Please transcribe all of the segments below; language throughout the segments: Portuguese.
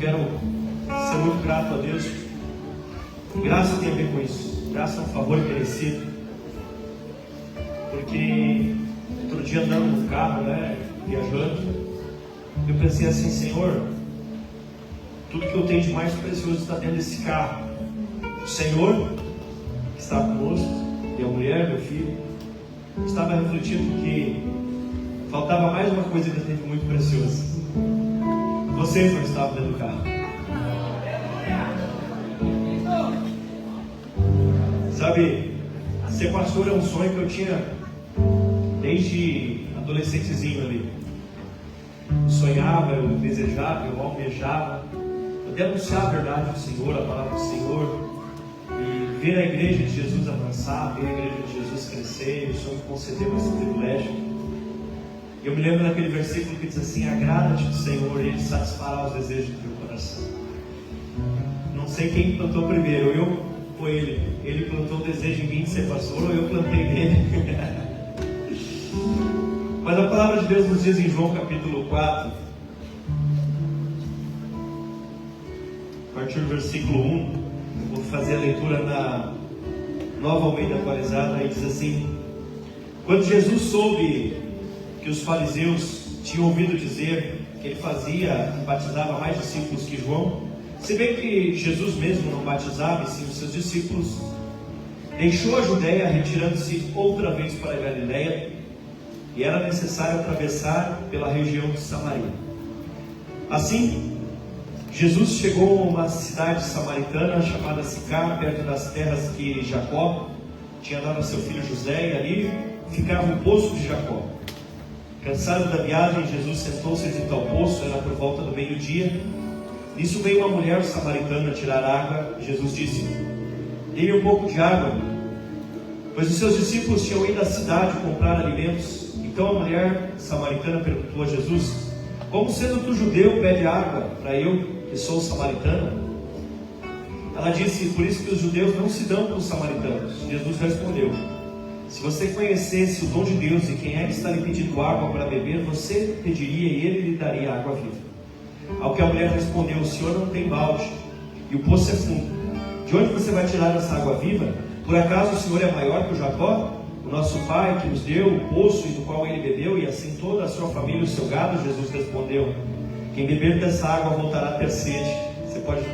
quero ser muito grato a Deus. Graça tem a ver com isso. Graça é um favor merecido. Porque outro dia andando no carro, né, viajando, eu pensei assim: Senhor, tudo que eu tenho de mais precioso está dentro desse carro. O Senhor que está conosco, minha mulher, meu filho. Estava refletindo que faltava mais uma coisa que eu tenho muito preciosa. Vocês não estavam dentro do carro. Sabe, ser pastor é um sonho que eu tinha desde adolescentezinho ali. Eu sonhava, eu desejava, eu almejava poder anunciar a verdade do Senhor, a palavra do Senhor, e ver a igreja de Jesus avançar, ver a igreja de Jesus crescer. O Senhor me concedeu esse privilégio. E eu me lembro daquele versículo que diz assim: agrada-te do Senhor e Ele satisfará os desejos do teu coração. Não sei quem plantou primeiro, eu ou ele. Ele plantou o desejo em mim de ser pastor, ou eu plantei nele. Mas a palavra de Deus nos diz em João capítulo 4, a partir do versículo 1, eu vou fazer a leitura na Nova Almeida Atualizada, e diz assim: quando Jesus soube que os fariseus tinham ouvido dizer que ele fazia e batizava mais discípulos que João, se bem que Jesus mesmo não batizava, e sim os seus discípulos, deixou a Judéia, retirando-se outra vez para a Galiléia, e era necessário atravessar pela região de Samaria. Assim, Jesus chegou a uma cidade samaritana chamada Sicar, perto das terras que Jacó tinha dado a seu filho José, e ali ficava o poço de Jacó. Cansado da viagem, Jesus sentou-se junto ao poço, era por volta do meio-dia. Nisso veio uma mulher samaritana tirar água. Jesus disse: dê-me um pouco de água, pois os seus discípulos tinham ido à cidade comprar alimentos. Então a mulher samaritana perguntou a Jesus: como sendo tu judeu, pede água para eu, que sou samaritana? Ela disse: por isso que os judeus não se dão com os samaritanos. Jesus respondeu: se você conhecesse o dom de Deus e quem é que está lhe pedindo água para beber, você pediria e ele lhe daria água viva. Ao que a mulher respondeu: o senhor não tem balde e o poço é fundo. De onde você vai tirar essa água viva? Por acaso o senhor é maior que o Jacó, o nosso pai, que nos deu o poço e do qual ele bebeu, e assim toda a sua família e o seu gado? Jesus respondeu: quem beber dessa água voltará a ter sede. Você pode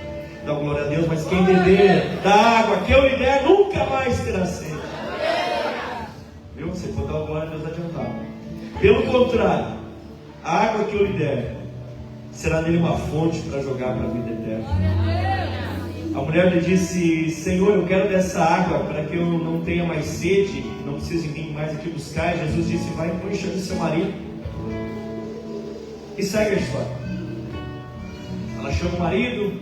dar glória a Deus, mas quem beber da água que eu lhe der nunca mais terá sede. Viu? Você pode dar glória a Deus adiantado. Pelo contrário, a água que eu lhe der será nele uma fonte para jogar para a vida eterna. A mulher lhe disse: Senhor, eu quero dessa água para que eu não tenha mais sede, não precise vir mais aqui buscar. E Jesus disse: vai então e chame seu marido. E segue a história. Ela chama o marido.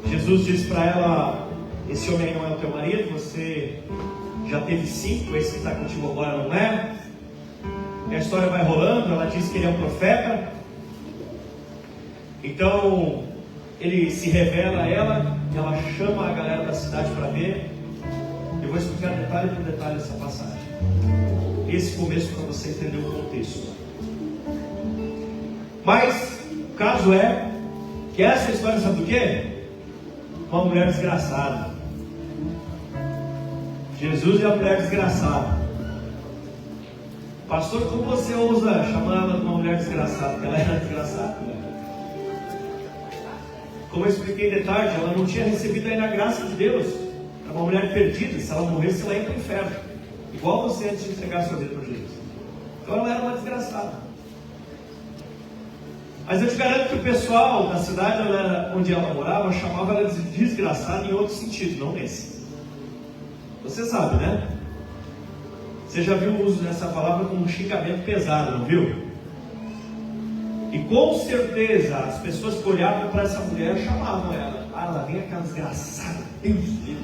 Jesus disse para ela: esse homem aí não é o teu marido, você já teve 5, esse que está contigo agora não é. E a história vai rolando. Ela diz que ele é um profeta. Então ele se revela a ela, ela chama a galera da cidade para ver. Eu vou explicar detalhe por detalhe essa passagem, esse começo, para você entender o contexto. Mas o caso é que essa história, sabe do quê? Uma mulher desgraçada. Jesus é a mulher desgraçada. Pastor, como você ousa chamar ela de uma mulher desgraçada? Porque ela era desgraçada, né? Como eu expliquei de tarde, ela não tinha recebido ainda a graça de Deus. Era uma mulher perdida. Se ela morresse, ela ia para o inferno, igual você antes de entregar a sua vida para Jesus. Então ela era uma desgraçada. Mas eu te garanto que o pessoal da cidade onde ela morava chamava ela de desgraçada em outro sentido, não nesse. Você sabe, né? Você já viu o uso dessa palavra como um xingamento pesado, não viu? E com certeza as pessoas que olhavam para essa mulher chamavam ela: ah, lá vem aquela desgraçada, Deus do céu.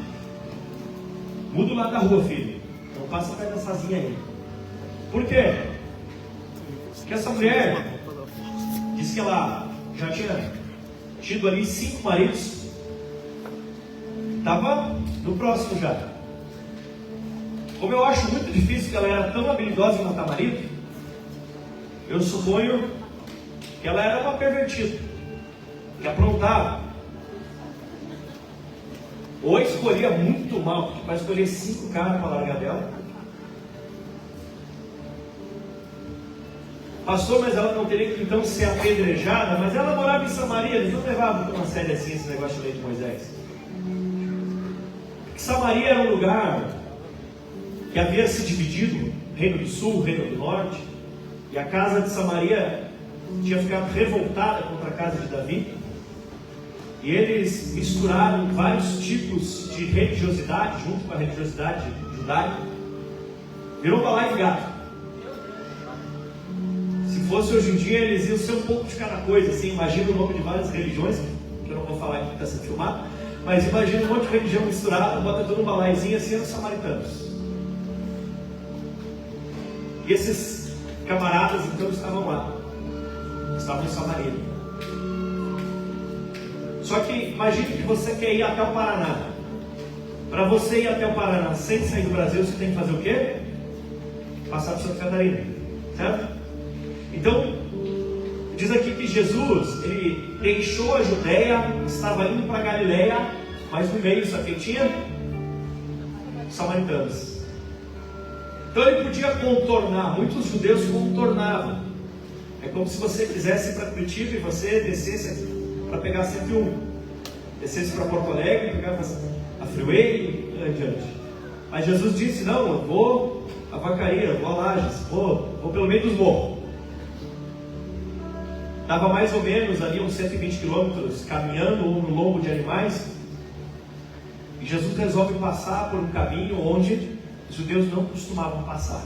Muda o lado da rua, filho, não passa perto dessazinha aí. Por quê? Porque essa mulher disse que ela já tinha tido ali 5 maridos, estava no próximo já. Como eu acho muito difícil que ela era tão habilidosa em matar marido, eu suponho que ela era uma pervertida. que aprontava. Ou escolhia muito mal, porque para escolher 5 caras para largar dela. Pastor, mas ela não teria que então ser apedrejada, mas ela morava em Samaria, eles não levavam tão a sério assim esse negócio de lei de Moisés. Porque Samaria era um lugar que havia se dividido, Reino do Sul, Reino do Norte, e a casa de Samaria tinha ficado revoltada contra a casa de Davi, e eles misturaram vários tipos de religiosidade junto com a religiosidade judaica, virou balaio de gato. Se fosse hoje em dia, eles iam ser um pouco de cada coisa, assim, imagina o nome de várias religiões, que eu não vou falar aqui que está sendo filmado, mas imagina um monte de religião misturada, bota tudo num balaizinho, assim, os samaritanos. E esses camaradas então estavam lá, estavam em Samaria. Só que imagine que você quer ir até o Paraná. Para você ir até o Paraná sem sair do Brasil, você tem que fazer o quê? Passar por Santa Catarina, certo? Então, diz aqui que Jesus, ele deixou a Judéia, estava indo para Galileia, mas no meio só quem tinha? Samaritanos. Então ele podia contornar, muitos judeus contornavam. É como se você quisesse ir para Curitiba e você descesse para pegar a 101, descesse para Porto Alegre, pegava a Freeway e adiante. Mas Jesus disse: não, eu vou a Vacaria, vou a Lages, vou pelo meio dos morros. Dava mais ou menos ali uns 120 quilômetros caminhando ou no lombo de animais. E Jesus resolve passar por um caminho onde os judeus não costumavam passar.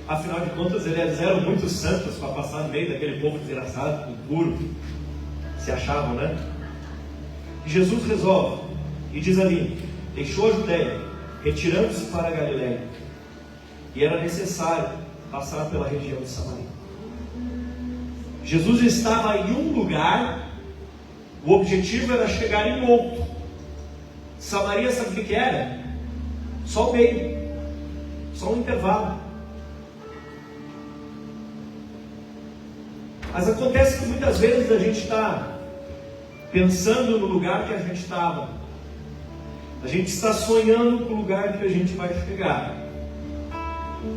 Afinal de contas, eles eram muito santos para passar no meio daquele povo desgraçado, impuro, se achavam, né? E Jesus resolve, e diz ali: deixou a Judéia, retirando-se para a Galileia, e era necessário passar pela região de Samaria. Jesus estava em um lugar, o objetivo era chegar em outro. Samaria, sabe o que era? Só o meio, só um intervalo. Mas acontece que muitas vezes a gente está pensando no lugar que a gente estava, a gente está sonhando com o lugar que a gente vai chegar,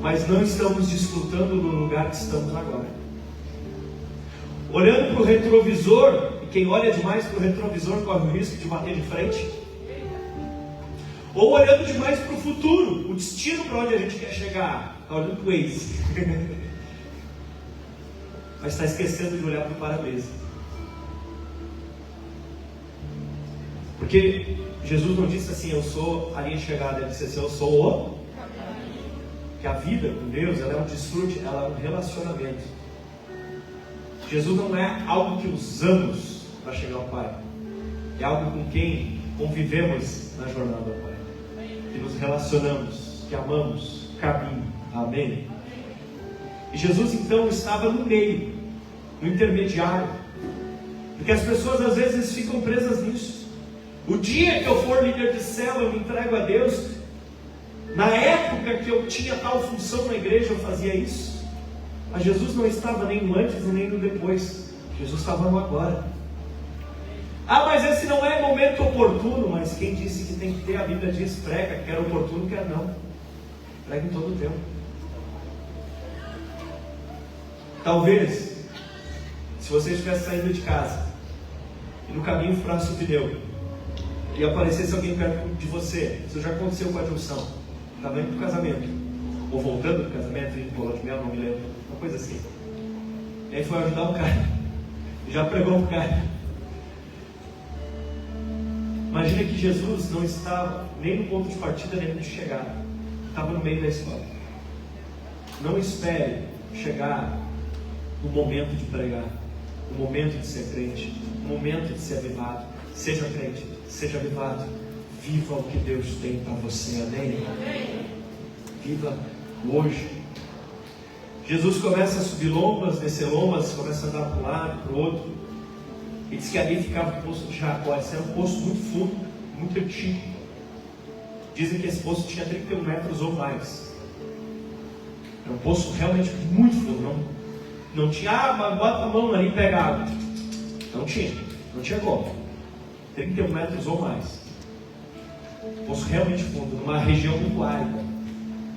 mas não estamos desfrutando do lugar que estamos agora. Olhando para o retrovisor, e quem olha demais para o retrovisor corre o risco de bater de frente, ou olhando demais para o futuro, o destino para onde a gente quer chegar, está olhando para o Waze, mas está esquecendo de olhar para o para-brisa. Porque Jesus não disse assim: eu sou a linha de chegada, ele disse assim: eu sou o. Que a vida com Deus, ela é um desfrute, ela é um relacionamento. Jesus não é algo que usamos para chegar ao Pai, é algo com quem convivemos na jornada ao Pai, que nos relacionamos, que amamos, caminho. Amém? E Jesus então estava no meio, no intermediário, porque as pessoas às vezes ficam presas nisso. O dia que eu for líder de célula, eu me entrego a Deus. Na época que eu tinha tal função na igreja, eu fazia isso. Mas Jesus não estava nem no antes e nem no depois. Jesus estava no agora. Ah, mas esse não é momento oportuno. Mas quem disse que tem que ter? A Bíblia diz: prega, quer oportuno, quer não. Prega em todo o tempo. Talvez, se você estivesse saindo de casa e no caminho furasse o pneu e aparecesse alguém perto de você, isso já aconteceu com a junção, estava indo para o casamento, ou voltando do casamento, indo para o lua de mel, não me lembro, uma coisa assim. E aí foi ajudar o cara, já pregou o cara. Imagina que Jesus não estava nem no ponto de partida, nem no de chegada, estava no meio da história. Não espere chegar no momento de pregar, no momento de ser crente, no momento de ser avivado. Seja crente, seja avivado, viva o que Deus tem para você, amém? Viva hoje. Jesus começa a subir lombas, descer lombas, começa a andar para um lado, para o outro, e diz que ali ficava o poço de Jacó. Esse era um poço muito fundo, muito antigo. Dizem que esse poço tinha 31 metros ou mais. Era um poço realmente muito fundo, não tinha, mas bota a mão ali e pega água. Não tinha. Não tinha como. 31 metros ou mais. Poço realmente fundo, numa região muito árida.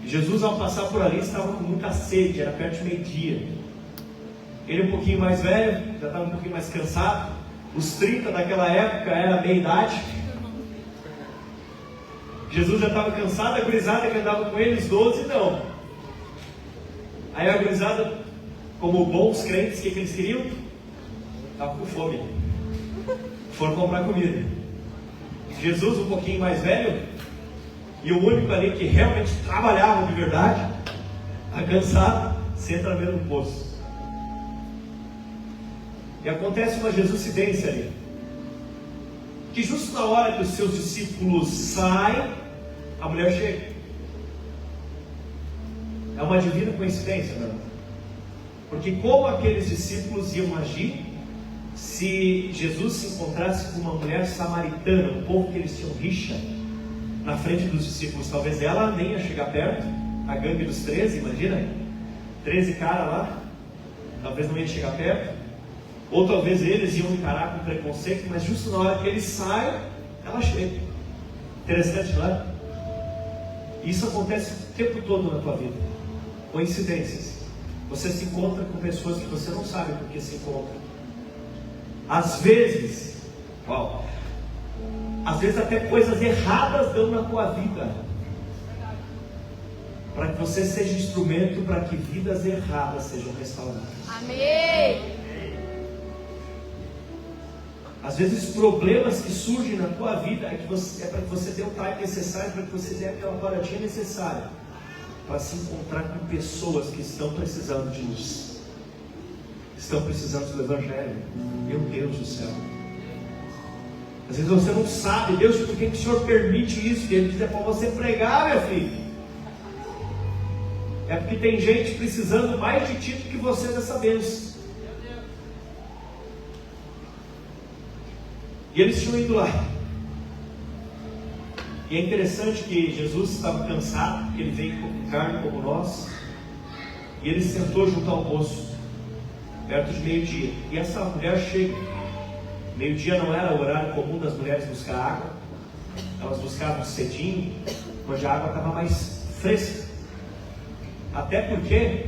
E Jesus, ao passar por ali, estava com muita sede, era perto de meio-dia. Ele um pouquinho mais velho, já estava um pouquinho mais cansado. Os 30 daquela época era meia-idade. Jesus já estava cansado, a gurizada que andava com ele, os 12 não. Aí a gurizada, como bons crentes, o que eles queriam? Estavam com fome. Foram comprar comida. Jesus, um pouquinho mais velho, e o único ali que realmente trabalhava de verdade, cansado, senta no mesmo poço. E acontece uma Jesucidência ali, que justo na hora que os seus discípulos saem, a mulher chega. É uma divina coincidência, meu irmão. Porque como aqueles discípulos iam agir se Jesus se encontrasse com uma mulher samaritana, um povo que eles tinham rixa, na frente dos discípulos? Talvez ela nem ia chegar perto, a gangue dos 13, imagina, 13 caras lá, talvez não ia chegar perto, ou talvez eles iam encarar com preconceito, mas justo na hora que eles saem, ela chega. Interessante, não é? Isso acontece o tempo todo na tua vida. Coincidências. Você se encontra com pessoas que você não sabe por que se encontra. Às vezes até coisas erradas dão na tua vida, para que você seja instrumento para que vidas erradas sejam restauradas. Amém. Às vezes problemas que surgem na tua vida é para que você dê o time necessário, para que você dê aquela paradinha necessária para se encontrar com pessoas que estão precisando de luz, estão precisando do Evangelho. Meu Deus do céu. Às vezes você não sabe, Deus, por que o Senhor permite isso? E Ele diz: é para você pregar, meu filho. É porque tem gente precisando mais de ti do que você dessa bênção. E eles tinham ido lá. E é interessante que Jesus estava cansado, porque Ele veio com carne como nós. E Ele sentou junto ao poço, perto de meio-dia. E essa mulher chega. Meio-dia não era o horário comum das mulheres buscar água. Elas buscavam cedinho, onde a água estava mais fresca. Até porque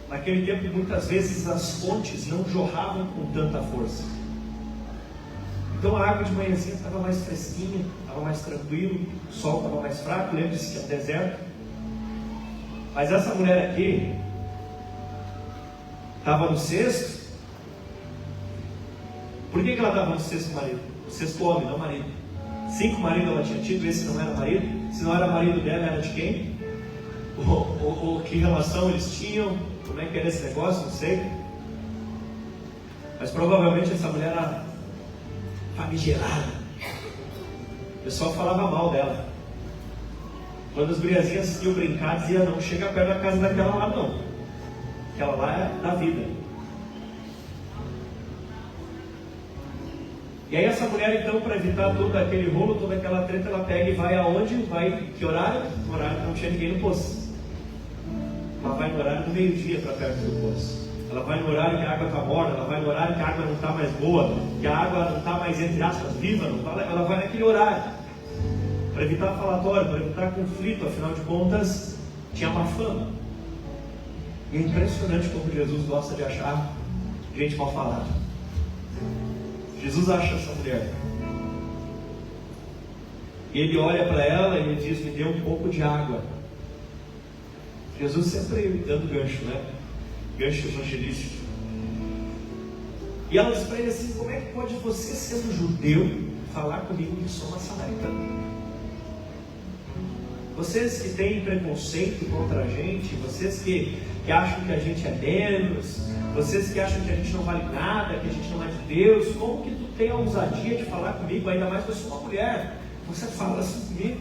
naquele tempo muitas vezes as fontes não jorravam com tanta força. Então a água de manhãzinha estava mais fresquinha, estava mais tranquilo, o sol estava mais fraco. Lembre-se que é deserto. Mas essa mulher aqui estava no cesto. Por que ela estava no sexto marido? O sexto homem, não marido. 5 maridos ela tinha tido, esse não era marido. Se não era marido dela, era de quem? Ou que relação eles tinham? Como é que era esse negócio? Não sei. Mas provavelmente essa mulher era famigerada. O pessoal falava mal dela. Quando as guriazinhas iam brincar, dizia: não chega perto da casa daquela lá não. Aquela lá é da vida. E aí essa mulher, então, para evitar todo aquele rolo, toda aquela treta, ela pega e vai aonde? Vai, que horário? No horário que não tinha ninguém no poço. Ela vai no horário do meio-dia para perto do poço. Ela vai no horário que a água está morna, ela vai no horário que a água não está mais boa, que a água não está mais, entre aspas, viva, não tá, ela vai naquele horário. Para evitar falatório, para evitar conflito, afinal de contas, tinha má fama. E é impressionante como Jesus gosta de achar gente mal falada. Jesus acha essa mulher. E Ele olha para ela e Ele diz: me dê um pouco de água. Jesus sempre dando gancho, né? Gancho evangelístico. E ela diz para ele assim: como é que pode você, sendo judeu, falar comigo que sou uma samaritana? Vocês que têm preconceito contra a gente, vocês que acham que a gente é menos, vocês que acham que a gente não vale nada, que a gente não é de Deus, como que tu tem a ousadia de falar comigo, ainda mais que eu sou uma mulher? Você fala assim comigo?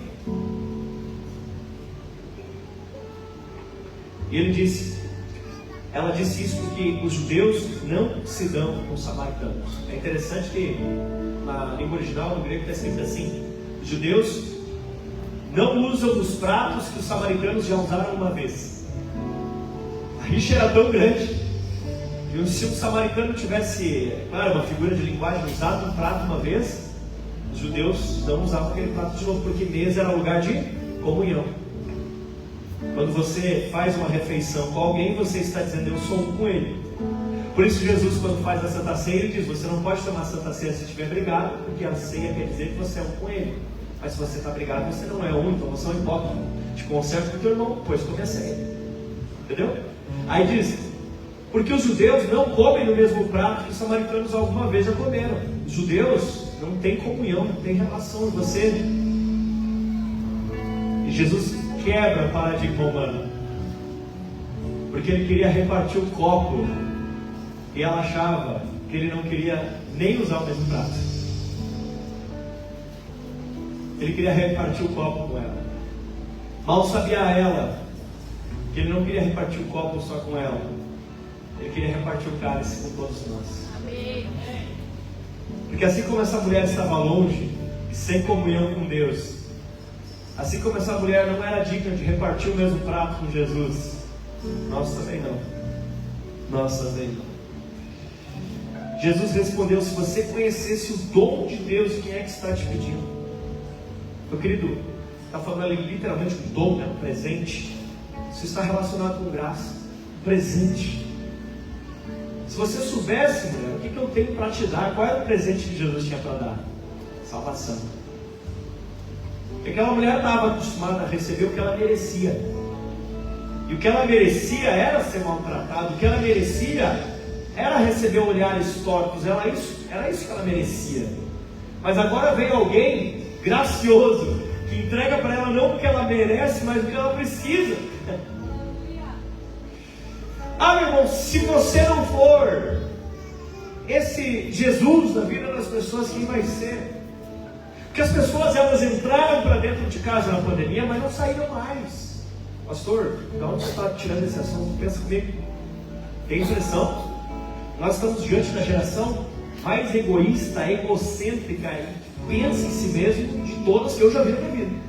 E ela disse isso porque os judeus não se dão com os samaritanos. É interessante que na língua original, no grego, está escrito assim: os judeus não usam os pratos que os samaritanos já usaram uma vez. A rixa era tão grande E se um samaritano tivesse, claro, uma figura de linguagem, usado um prato uma vez, os judeus não usavam aquele prato de novo, porque mesa era lugar de comunhão. Quando você faz uma refeição com alguém, você está dizendo, eu sou um com ele. Por isso Jesus, quando faz a Santa Ceia, ele diz, você não pode tomar a Santa Ceia se estiver brigado, porque a ceia quer dizer que você é um com ele. Mas se você está brigado, você não é um, então você é um hipócrita. Te conserta com o teu irmão, depois come a ceia. Entendeu? Aí diz, porque os judeus não comem no mesmo prato que os samaritanos alguma vez já comeram. Os judeus não têm comunhão, não têm relação. E Jesus quebra o paradigma humano, porque ele queria repartir o copo e ela achava que ele não queria nem usar o mesmo prato. Ele queria repartir o copo com ela. Mal sabia ela que ele não queria repartir o copo só com ela, ele queria repartir o cálice com todos nós. Amém. Porque assim como essa mulher estava longe e sem comunhão com Deus, assim como essa mulher não era digna de repartir o mesmo prato com Jesus, nós também não. Nós também não. Jesus respondeu, se você conhecesse o dom de Deus, quem é que está te pedindo? Meu querido, está falando ali literalmente um dom, né? Um presente. Isso está relacionado com graça. Presente. Se você soubesse, mulher, o que eu tenho para te dar, qual era o presente que Jesus tinha para dar? Salvação. Porque aquela mulher estava acostumada a receber o que ela merecia. E o que ela merecia era ser maltratada. O que ela merecia era receber olhares tortos. Era isso que ela merecia. Mas agora vem alguém gracioso que entrega para ela não o que ela merece, mas o que ela precisa. Ah, meu irmão, se você não for esse Jesus na vida das pessoas, quem vai ser? Porque as pessoas, elas entraram para dentro de casa na pandemia, mas não saíram mais. Pastor, de onde você está tirando esse assunto? Pensa comigo. Tem impressão? Nós estamos diante da geração mais egoísta, egocêntrica e pensa em si mesmo de todas que eu já vi na minha vida.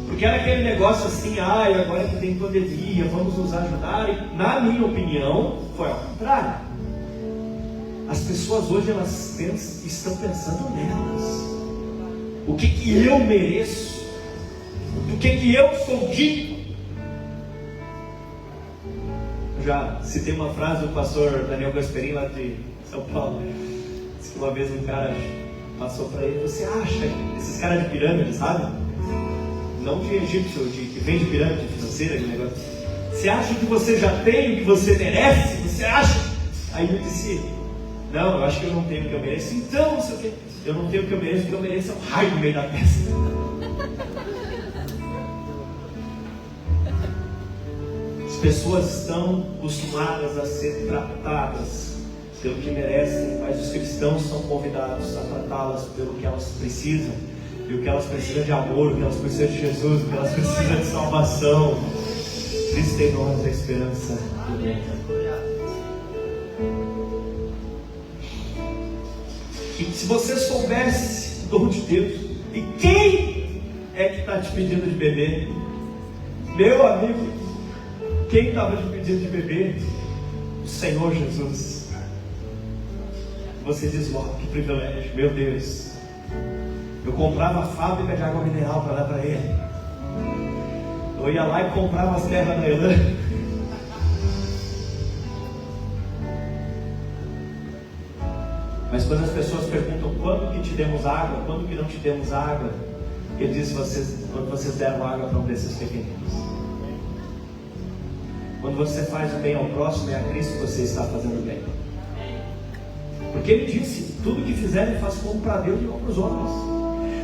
Porque era aquele negócio assim, agora que tem pandemia, vamos nos ajudar. E, na minha opinião, foi ao contrário. As pessoas hoje, elas estão pensando nelas. O que eu mereço? Do que eu sou digno? Eu já citei uma frase do pastor Daniel Gasperini, lá de São Paulo. Disse que uma vez um cara passou para ele, você acha, esses caras de pirâmide, sabe? Não de egípcio, que vem de pirâmide financeira, aquele negócio. Você acha que você já tem o que você merece? Você acha? Aí eu disse, não, eu acho que eu não tenho o que eu mereço. Então, não sei o que. Eu não tenho o que eu mereço, o que eu mereço é um raio no meio da testa. As pessoas estão acostumadas a ser tratadas pelo que merecem, mas os cristãos são convidados a tratá-las pelo que elas precisam. E o que elas precisam de amor, o que elas precisam de Jesus, o que elas precisam de salvação. Cristo em nós a esperança do mundo. E se você soubesse o dom de Deus, e quem é que está te pedindo de beber? Meu amigo, quem estava te pedindo de beber? O Senhor Jesus. Você diz, ó, que privilégio, meu Deus. Eu comprava a fábrica de água mineral para dar para ele. Eu ia lá e comprava as terras da Irã. Mas quando as pessoas perguntam quando que te demos água, quando que não te demos água, ele diz, quando vocês deram água para um desses pequeninos. Quando você faz o bem ao próximo, é a Cristo que você está fazendo bem. Porque ele disse, tudo que fizerem faz como para Deus e não para os homens.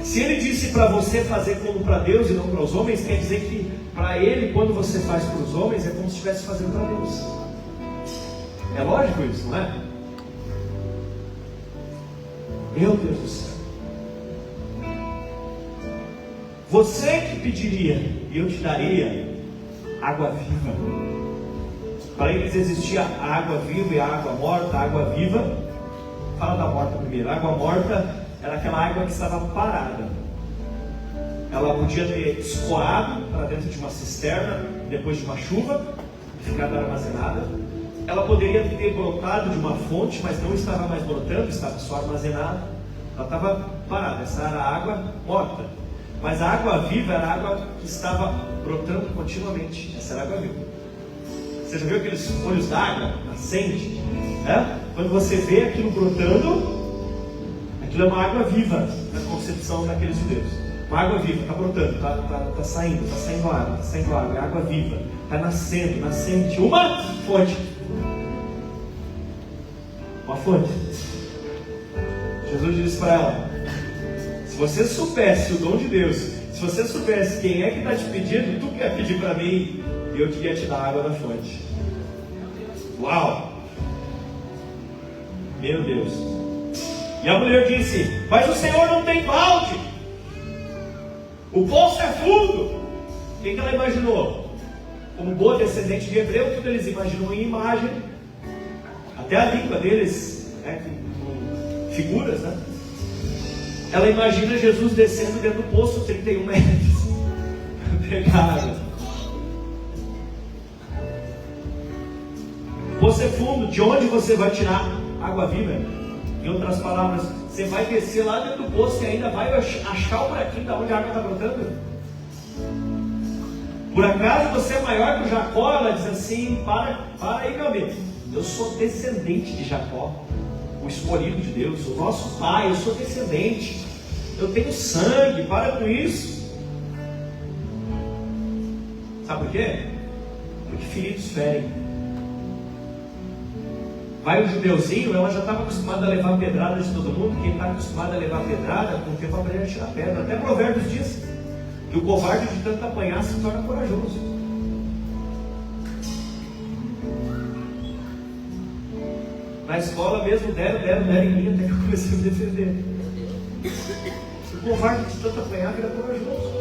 Se ele disse para você fazer como para Deus e não para os homens, quer dizer que para ele, quando você faz para os homens, é como se estivesse fazendo para Deus. É lógico isso, não é? Meu Deus do céu. Você que pediria, e eu te daria água viva. Para eles existia a água viva e a água morta. A água viva, fala da morta primeiro. A água morta era aquela água que estava parada. Ela podia ter escoado para dentro de uma cisterna depois de uma chuva, ficado armazenada. ela poderia ter brotado de uma fonte, mas não estava mais brotando, estava só armazenada. Ela estava parada, essa era a água morta. Mas a água viva era a água que estava brotando continuamente. Essa era a água viva. Você já viu aqueles olhos d'água, nascente? Quando você vê aquilo brotando, aquilo é uma água viva na concepção daqueles judeus. Uma água viva, está brotando, está saindo água, é água viva, está nascendo, nascente, uma fonte. Uma fonte. Jesus disse para ela: se você soubesse o dom de Deus, se você soubesse quem é que está te pedindo, tu quer pedir para mim e eu queria te dar água da fonte. Uau! Meu Deus! E a mulher disse: mas o Senhor não tem balde, o poço é fundo. O que ela imaginou? Como boa descendente de hebreu, tudo eles imaginam em imagem, até a língua deles, com figuras, né? Ela imagina Jesus descendo dentro do poço, 31 metros, pegar água. O poço é fundo, de onde você vai tirar água viva? Em outras palavras, você vai descer lá dentro do poço e ainda vai achar o buraquinho da onde a água está brotando? Por acaso você é maior que o Jacó? Ela diz assim: para aí, meu amigo, eu sou descendente de Jacó, o escolhido de Deus, o nosso pai, eu sou descendente, eu tenho sangue, para com isso. Sabe por quê? Porque feridos ferem. Vai o judeuzinho, ela já estava acostumada a levar pedrada de todo mundo. Quem está acostumado a levar pedrada, com o tempo aprende a tirar pedra. Até Provérbios diz que o covarde de tanto apanhar se torna corajoso. Na escola mesmo deram em mim até que eu comecei a me defender. O covarde de tanto apanhar vira corajoso.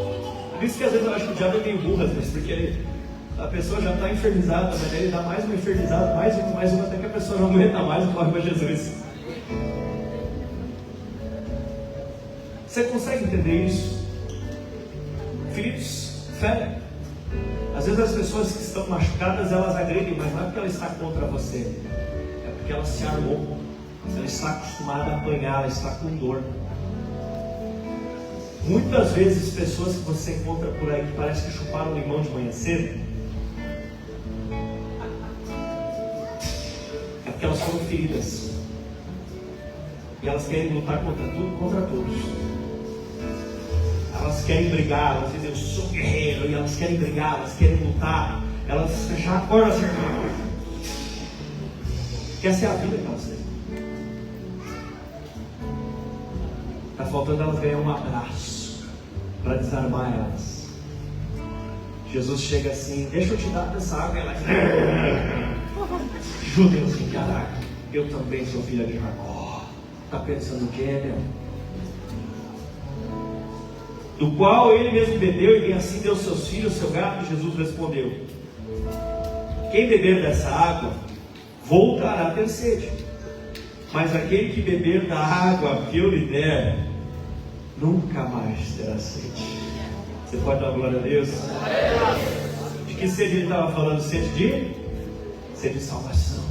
Por isso que às vezes eu acho que o diabo é meio burro, às vezes, porque a pessoa já está infernizada, mas ele dá mais uma infernizada, mais uma, até que a pessoa não aguenta mais e corre para Jesus. Você consegue entender isso? Feridos ferem. Às vezes as pessoas que estão machucadas, elas agredem, mas não é porque ela está contra você, é porque ela se armou, ela está acostumada a apanhar, ela está com dor. Muitas vezes pessoas que você encontra por aí que parece que chuparam limão de manhã cedo, é porque elas foram feridas e elas querem lutar contra tudo, contra todos. Elas querem brigar, elas dizem: eu sou guerreiro, e elas querem brigar, elas querem lutar, elas já acordam assim, que essa é a vida que elas têm. Está faltando elas ganhar um abraço para desarmar elas. Jesus chega assim: deixa eu te dar dessa água. E ela ajudem assim: caraca, eu também sou filha de Jacó. Está pensando o que é, meu? Do qual ele mesmo bebeu, e bem assim deu seus filhos, seu gado. Jesus respondeu: quem beber dessa água voltará a ter sede, mas aquele que beber da água que eu lhe der nunca mais terá sede. Você pode dar glória a Deus? De que sede ele estava falando? Sede de salvação.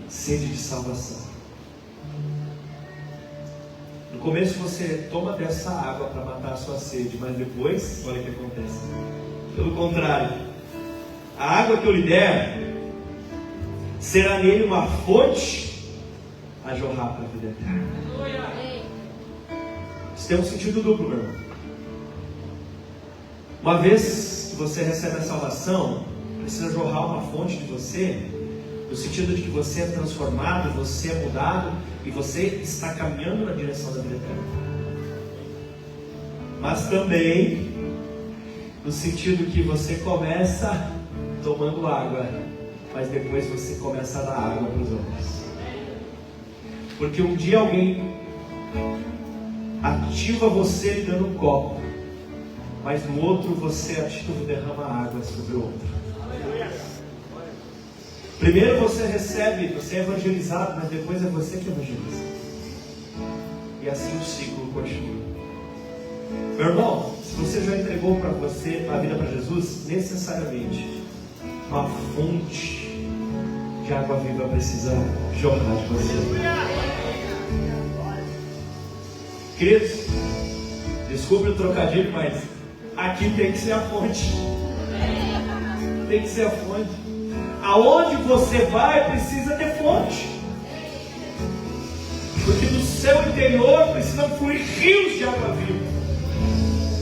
Sede de salvação. No começo você toma dessa água para matar a sua sede, mas depois, olha o que acontece. Pelo contrário, a água que eu lhe der será nele uma fonte a jorrar para a vida eterna. Isso tem um sentido duplo, meu irmão. Uma vez que você recebe a salvação, precisa jorrar uma fonte de você, no sentido de que você é transformado, você é mudado e você está caminhando na direção da vida eterna. Mas também no sentido que você começa tomando água, mas depois você começa a dar água para os outros. Porque um dia alguém ativa você lhe dando um copo, mas no outro você ativa, derrama água sobre o outro. Primeiro você recebe, você é evangelizado, mas depois é você que evangeliza. E assim o ciclo continua. Meu irmão, se você já entregou para você a vida para Jesus, necessariamente uma fonte de água viva precisa jorrar de você. Queridos, desculpe o trocadilho, mas aqui tem que ser a fonte. Tem que ser a fonte. Aonde você vai precisa ter fonte. Porque no seu interior precisam fluir rios de água viva.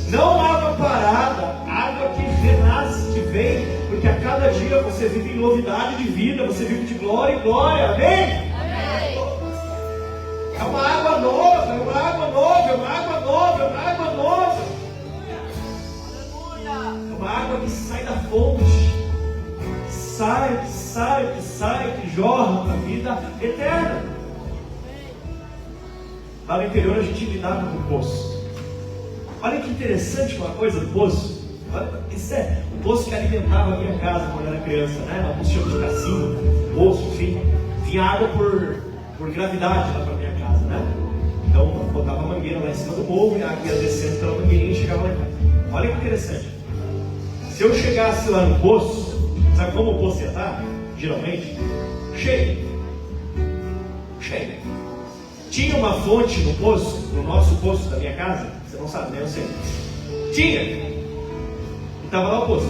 Não água parada, água que renasce, que vem, porque a cada dia você vive em novidade de vida, você vive de glória em glória, amém? É uma água nova, é uma água nova, é uma água nova, é uma água nova. É uma água que sai da fonte, que jorra para a vida eterna. Lá no interior a gente lidava com o poço. Olha que interessante uma coisa do poço. Isso é o poço que alimentava a minha casa quando eu era criança, né? Alguns chamam de cacimba, poço, enfim. Vinha água por gravidade lá para minha casa, né? Então eu botava a mangueira lá em cima do morro e a água ia descendo pela mangueirinha e chegava lá em casa. Olha que interessante. Se eu chegasse lá no poço, sabe como o poço ia estar? Geralmente, cheio. Tinha uma fonte no poço, no nosso poço da minha casa. Você não sabe, né? Eu sei. Tinha. E estava lá o poço.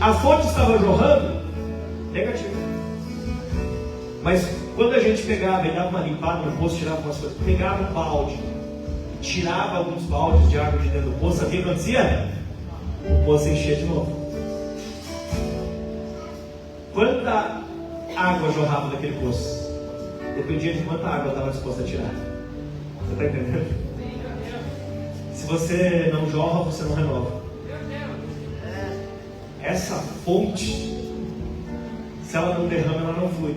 A fonte estava jorrando negativo. Mas quando a gente pegava e dava uma limpada no poço, tirava umas coisas, pegava um balde, tirava alguns baldes de água de dentro do poço, sabe o que acontecia? O poço enchia de novo. Quanta água jorrava daquele poço? Dependia de quanta água eu estava disposto a tirar. Você está entendendo? Se você não jorra, você não renova. Essa fonte, se ela não derrama, ela não flui.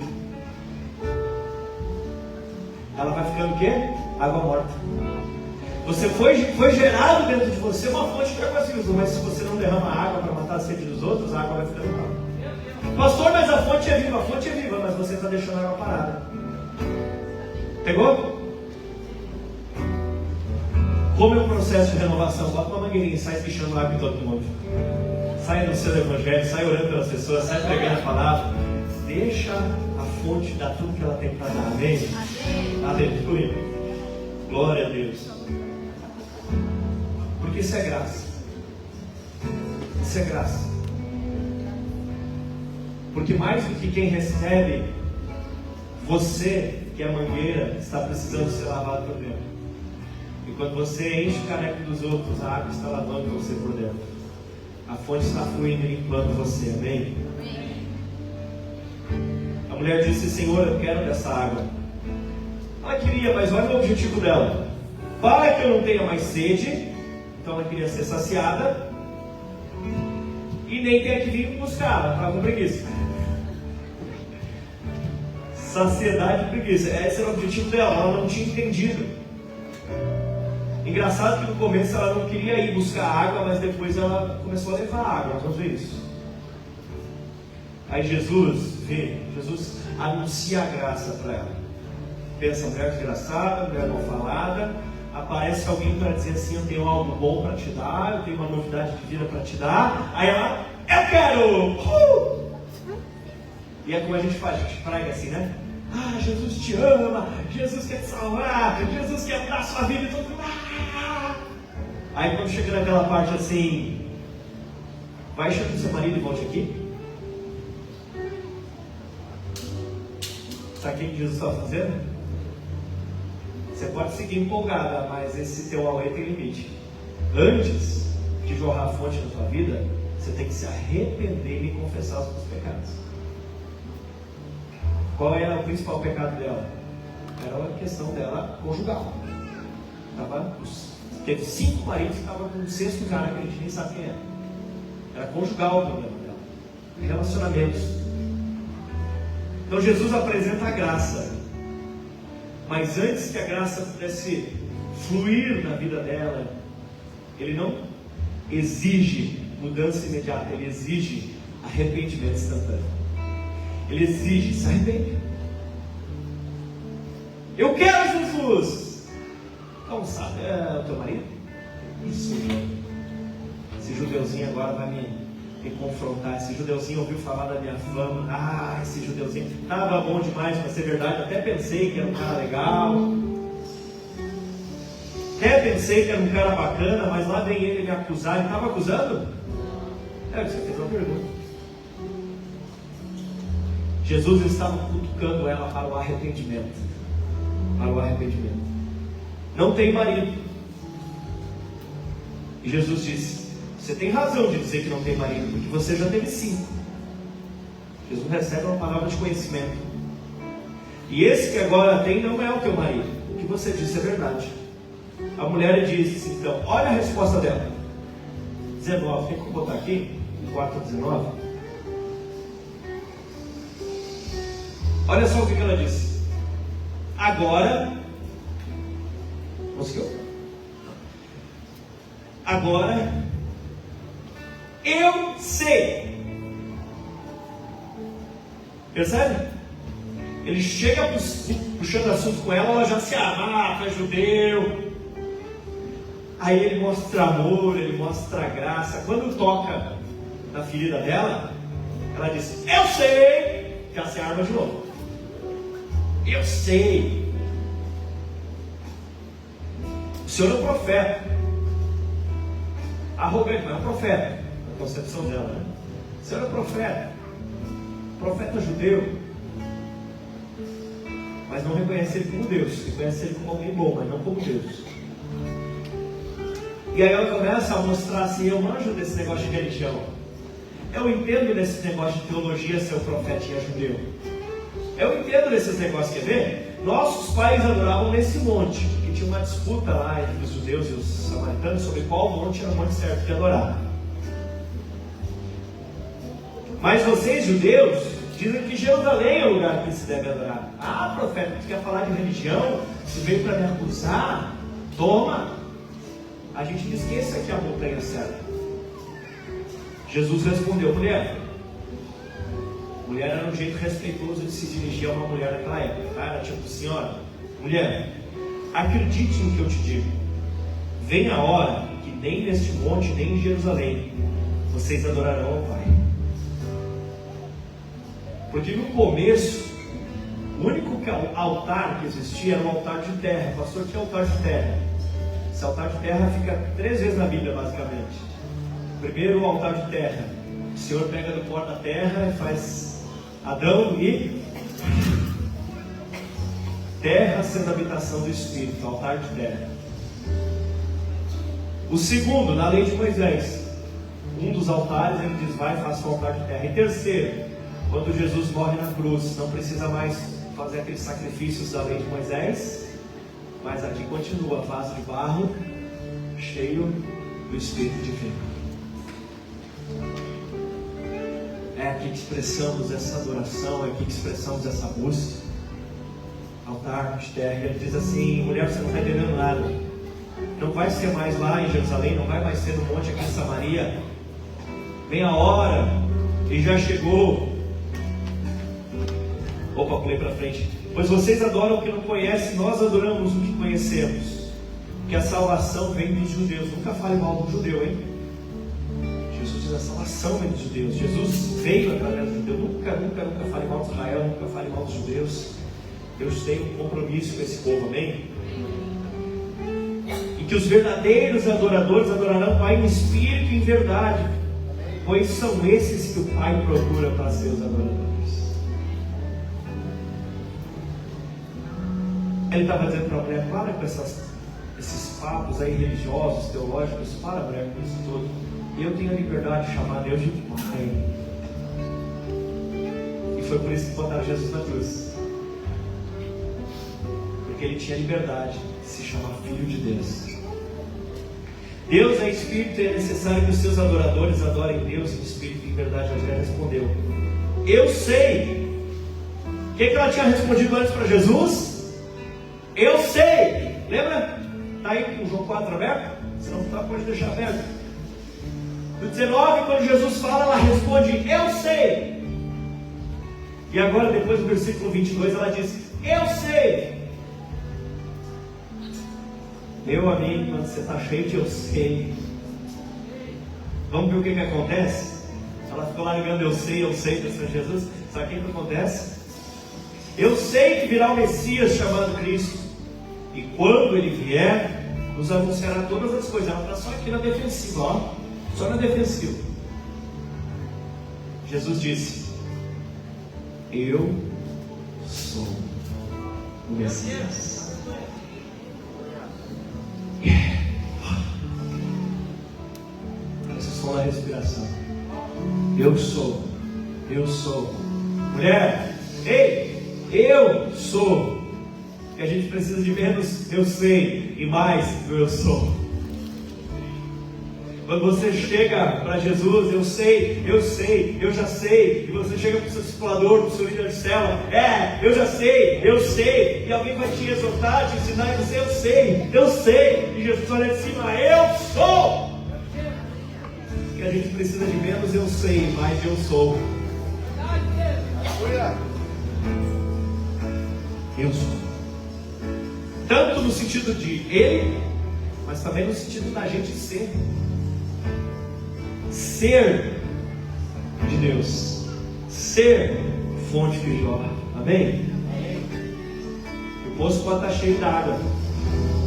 Ela vai ficando o quê? Água morta. Você foi gerado dentro de você uma fonte de água viva, mas se você não derrama água para matar a sede dos outros, a água vai ficando morta. Pastor, mas a fonte é viva, mas você está deixando a água parada. Pegou? Como é um processo de renovação? Bota uma mangueirinha e sai pichando água em todo mundo. Sai no seu evangelho, sai orando pelas pessoas, sai pregando a palavra. Deixa a fonte dar tudo que ela tem para dar. Amém? Aleluia. Glória a Deus. Porque isso é graça. Isso é graça. Porque mais do que quem recebe, você, que é a mangueira, está precisando ser lavado por dentro. E quando você enche o caneco dos outros, a água está lavando você por dentro. A fonte está fluindo e limpando você, amém? A mulher disse: Senhor, eu quero dessa água. Ela queria, mas olha o objetivo dela. Para que eu não tenha mais sede. Então ela queria ser saciada e nem tenha que vir buscar, ela estava com preguiça. Saciedade e preguiça, esse era o objetivo dela, ela não tinha entendido. Engraçado que no começo ela não queria ir buscar água, mas depois ela começou a levar água. Nós vamos ver isso. Aí Jesus anuncia a graça para ela. Pensa, mulher desgraçada, mulher mal falada. Aparece alguém para dizer assim: eu tenho algo bom para te dar, eu tenho uma novidade de vida para te dar. Aí ela: eu quero! E é como a gente faz, a gente prega assim, né? Ah, Jesus te ama, Jesus quer te salvar, Jesus quer dar a sua vida e todo mundo. Aí quando chega naquela parte assim: vai chamar seu marido e volte aqui. Sabe o que Jesus estava fazendo? Você pode seguir empolgada, mas esse teu auê tem limite. Antes de jorrar a fonte na tua vida, você tem que se arrepender e confessar os seus pecados. Qual era o principal pecado dela? Era a questão dela conjugal. Teve 5 maridos que estavam com o 6º cara que a gente nem sabe quem era. Era conjugal o problema dela. Relacionamentos. Então Jesus apresenta a graça. Mas antes que a graça pudesse fluir na vida dela, Ele não exige mudança imediata, Ele exige arrependimento instantâneo. Ele exige: se arrepende. Eu quero Jesus. Então sabe, é o teu marido? Isso. Esse judeuzinho agora vai me me confrontar. Esse judeuzinho ouviu falar da minha fama. Ah, esse judeuzinho estava bom demais para ser verdade. Até pensei que era um cara legal. Até pensei que era um cara bacana, mas lá vem ele me acusar. Ele estava acusando? Você fez uma pergunta. Jesus estava cutucando ela para o arrependimento. Para o arrependimento. Não tem marido. E Jesus disse: você tem razão de dizer que não tem marido, porque você já teve 5. Jesus recebe uma palavra de conhecimento. E esse que agora tem não é o teu marido. O que você disse é verdade. A mulher disse então, olha a resposta dela. 19, tem que botar aqui, 4:19. Olha só o que ela disse. Agora, conseguiu? Agora, eu sei. Percebe? Ele chega puxando assunto com ela, ela já se amata, judeu. Aí ele mostra amor, ele mostra graça. Quando toca na ferida dela, ela diz, eu sei. Já se arma de novo. Eu sei. O Senhor é um profeta. Arrogante, mas é um profeta. Na concepção dela, né? O Senhor é um profeta. Profeta judeu. Mas não reconhece ele como Deus. Reconhece ele como alguém bom, mas não como Deus. E aí ela começa a mostrar assim, eu manjo desse negócio de religião. Eu entendo desse negócio de teologia, ser profetinha judeu. Eu entendo desses negócios, quer ver? Nossos pais adoravam nesse monte, que tinha uma disputa lá entre os judeus e os samaritanos sobre qual monte era o monte certo de adorar. Mas vocês, judeus, dizem que Jerusalém é o lugar que se deve adorar. Ah, profeta, você quer falar de religião? Você veio para me acusar? Toma! A gente diz que esse aqui é a montanha certa. Jesus respondeu, mulher era um jeito respeitoso de se dirigir a uma mulher naquela época, tá? Era tipo, senhora, mulher, acredite no que eu te digo. Vem a hora que nem neste monte, nem em Jerusalém, vocês adorarão ao Pai. Porque no começo, o único altar que existia era um altar de terra. Pastor, que é altar de terra? Esse altar de terra fica 3 vezes na Bíblia, basicamente. Primeiro, o altar de terra. O Senhor pega do pó da terra e faz Adão e terra sendo a habitação do Espírito, altar de terra. O segundo, na lei de Moisés, um dos altares, ele diz, vai, faça um altar de terra. E terceiro, quando Jesus morre na cruz, não precisa mais fazer aqueles sacrifícios da lei de Moisés, mas aqui continua, vaso de barro, cheio do Espírito Divino. É aqui que expressamos essa adoração, é aqui que expressamos essa busca. Altar de terra. Ele diz assim, mulher, você não está entendendo nada. Não vai ser mais lá em Jerusalém, não vai mais ser no monte aqui em Samaria. Vem a hora, e já chegou. Opa, pulei para frente. Pois vocês adoram o que não conhecem, nós adoramos o que conhecemos. Que a salvação vem dos judeus. Nunca fale mal do judeu, hein? Jesus diz, a salvação vem dos judeus. Jesus veio através dos judeus. Nunca fale mal de Israel, nunca fale mal dos judeus. Deus tem um compromisso com esse povo, amém? E que os verdadeiros adoradores adorarão o Pai em espírito e em verdade, pois são esses que o Pai procura para seus adoradores. Ele estava dizendo para a mulher, para com esses papos aí religiosos, teológicos, para mulher com isso tudo. Eu tenho a liberdade de chamar Deus de Pai. E foi por isso que botaram Jesus na cruz. Porque ele tinha liberdade de se chamar Filho de Deus. Deus é Espírito e é necessário que os seus adoradores adorem Deus em Espírito e em verdade. A mulher respondeu, eu sei. O que ela tinha respondido antes para Jesus? Eu sei. Lembra? Está aí com João 4 aberto? Se não está, pode deixar aberto. No 19, quando Jesus fala, ela responde, eu sei. E agora, depois do versículo 22, ela diz, eu sei. Meu amigo, quando você está cheio de eu sei, vamos ver o que acontece? Ela ficou largando, eu sei, Senhor Jesus. Sabe o que acontece? Eu sei que virá o Messias chamado Cristo, e quando ele vier, nos anunciará todas as coisas. Ela está só aqui na defensiva, ó, só na defensiva. Jesus disse: eu sou o Messias. Esse som da respiração. Eu sou. Mulher, ei, eu sou. Que a gente precisa de menos eu sei e mais do eu sou. Quando você chega para Jesus, eu sei, eu já sei. E você chega para o seu discipulador, para o seu líder de célula, eu já sei. E alguém vai te exortar, te ensinar, e você, eu sei. E Jesus olha de cima, eu sou. Que a gente precisa de menos eu sei, mais eu sou. Eu sou. Tanto no sentido de ele, mas também no sentido da gente ser. Ser de Deus. Ser fonte que jorra. Amém? O poço pode estar cheio de água,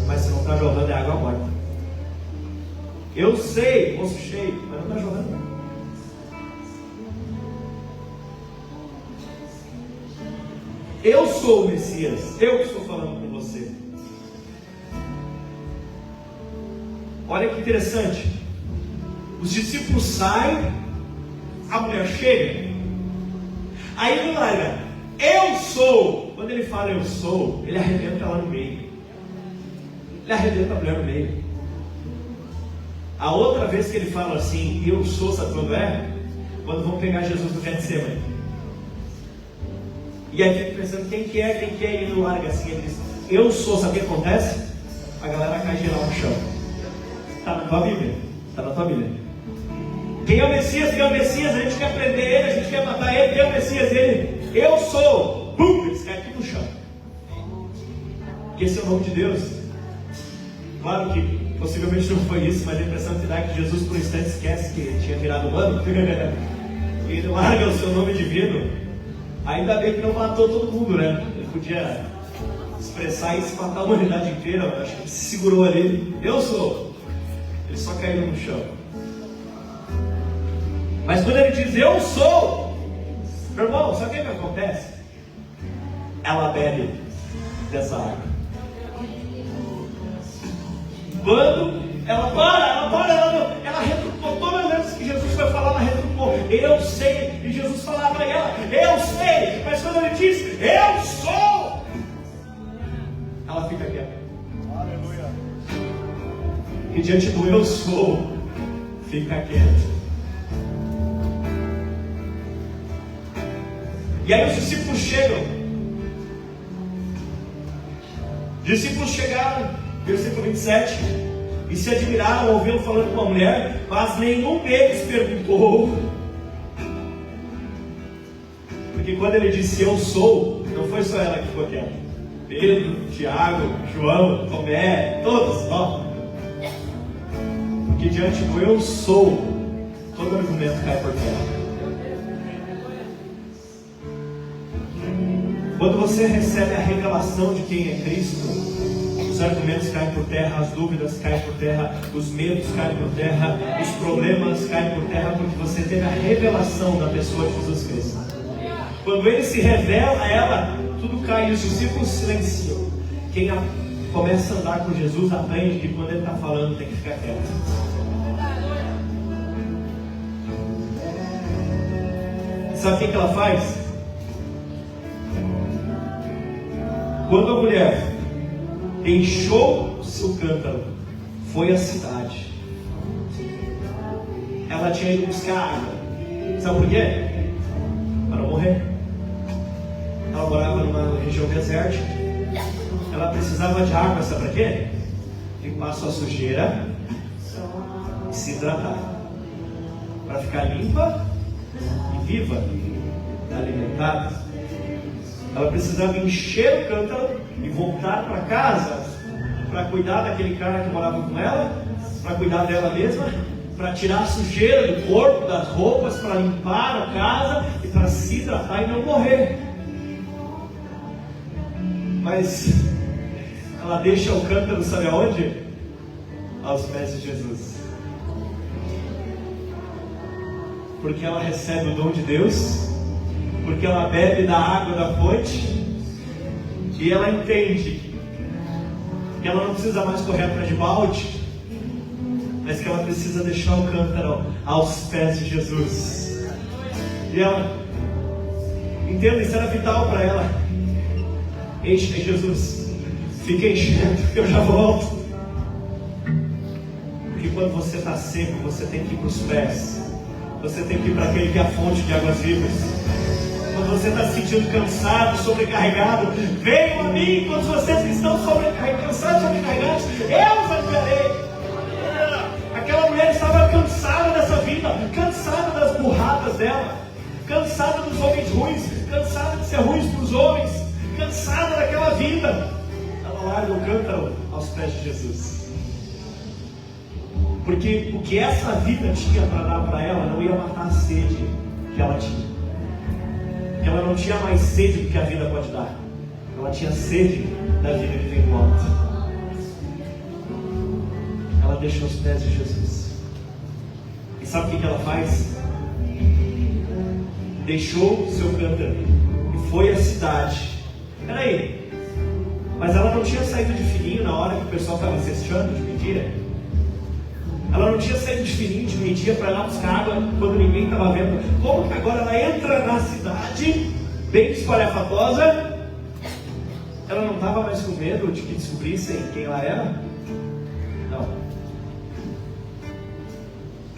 mas se não está jorrando é água morta. Eu sei, poço cheio, mas não está jorrando. Eu sou o Messias. Eu que estou falando com você. Olha que interessante. Os discípulos saem, a mulher chega, aí ele larga, eu sou. Quando ele fala eu sou, ele arrebenta ela no meio. Ele arrebenta a mulher no meio. A outra vez que ele fala assim, eu sou, sabe quando é? Quando vão pegar Jesus no Getsemane. E aí fica pensando, quem que é, e ele não larga assim, ele diz, eu sou, sabe o que acontece? A galera cai geral no chão. Está na tua Bíblia. Está na tua Bíblia. Quem é o Messias? Quem é o Messias? A gente quer prender ele, a gente quer matar ele. Quem é o Messias? Ele. Eu sou. Bum! Eles caem aqui no chão. E esse é o nome de Deus. Claro que possivelmente não foi isso, mas a impressão que dá é que Jesus por um instante esquece que ele tinha virado humano. E ele larga o seu nome divino. Ainda bem que não matou todo mundo, né? Ele podia expressar isso e matar a humanidade inteira. Eu acho que ele se segurou ali. Eu sou. Eles só caíram no chão. Mas quando ele diz eu sou, meu irmão, sabe o que acontece? Ela bebe dessa água. Quando ela para, ela retrucou todas as vezes que Jesus foi falar, ela retrucou, eu sei, e Jesus falava para ela, eu sei, mas quando ele diz, eu sou, ela fica quieta. Aleluia. E diante do eu sou, fica quieta. E aí os discípulos chegam. Os discípulos chegaram, versículo 27, e se admiraram ao ouvi-lo falando com a mulher, mas nenhum deles perguntou. Porque quando ele disse eu sou, não foi só ela que ficou quieta. Pedro, Tiago, João, Tomé, todos, ó. Porque diante do eu sou, todo argumento cai por terra. Quando você recebe a revelação de quem é Cristo, os argumentos caem por terra, as dúvidas caem por terra, os medos caem por terra, os problemas caem por terra, porque você teve a revelação da pessoa de Jesus Cristo. Quando ele se revela a ela, tudo cai e os discípulos silenciam. Quem começa a andar com Jesus aprende que quando ele está falando tem que ficar quieto. Sabe o que ela faz? Quando a mulher deixou o seu cântaro, foi à cidade. Ela tinha ido buscar água. Sabe por quê? Para não morrer. Ela morava numa região desértica. Ela precisava de água, sabe para quê? Limpar sua sujeira e se hidratar. Para ficar limpa e viva, alimentada. Ela precisava encher o cântaro e voltar para casa para cuidar daquele cara que morava com ela, para cuidar dela mesma para tirar a sujeira do corpo, das roupas, para limpar a casa e para se hidratar e não morrer. Mas ela deixa o cântaro, sabe aonde? Aos pés de Jesus. Porque ela recebe o dom de Deus, porque ela bebe da água da fonte, e ela entende que ela não precisa mais correr atrás de balde, mas que ela precisa deixar o cântaro aos pés de Jesus. E ela, entenda, isso era vital para ela. Enche, Jesus, fica enchendo, eu já volto. Porque quando você está seco, você tem que ir para os pés. Você tem que ir para aquele que é a fonte de águas vivas. Quando você está se sentindo cansado, sobrecarregado, venham a mim. Quando vocês estão cansados, sobrecarregados, eu os aliviarei. Aquela mulher estava cansada dessa vida, cansada das burradas dela, cansada dos homens ruins, cansada de ser ruins para os homens, cansada daquela vida. Ela larga o cântaro aos pés de Jesus. Porque o que essa vida tinha para dar para ela não ia matar a sede que ela tinha. Porque ela não tinha mais sede do que a vida pode dar. Ela tinha sede da vida que vem em volta. Ela deixa os pés de Jesus. E sabe o que ela faz? Deixou o seu cântaro e foi à cidade. Peraí, mas ela não tinha saído de fininho na hora que o pessoal estava cestando de mentira? Ela não tinha saído de fininho de meio-dia para ir lá buscar água quando ninguém estava vendo? Como que agora ela entra na cidade, bem espalhafatosa? Ela não estava mais com medo de que descobrissem quem ela era? Não.